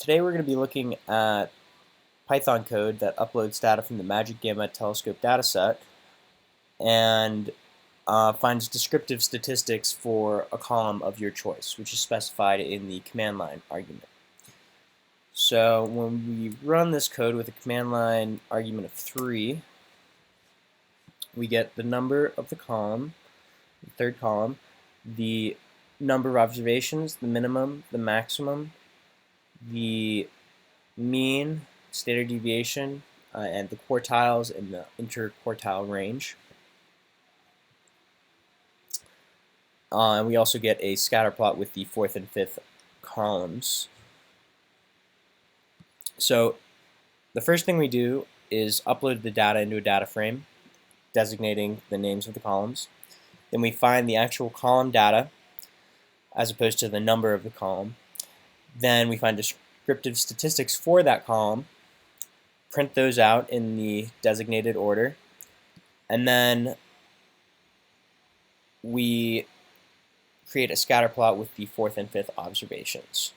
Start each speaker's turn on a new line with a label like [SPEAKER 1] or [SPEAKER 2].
[SPEAKER 1] Today we're going to be looking at Python code that uploads data from the Magic Gamma telescope dataset and finds descriptive statistics for a column of your choice, which is specified in the command line argument. So when we run this code with a command line argument of 3, we get the number of the column, the third column, the number of observations, the minimum, the maximum, the mean, standard deviation, and the quartiles in the interquartile range. And we also get a scatter plot with the fourth and fifth columns. So the first thing we do is upload the data into a data frame, designating the names of the columns. Then we find the actual column data as opposed to the number of the column. Then we find descriptive statistics for that column, print those out in the designated order, and then we create a scatter plot with the fourth and fifth observations.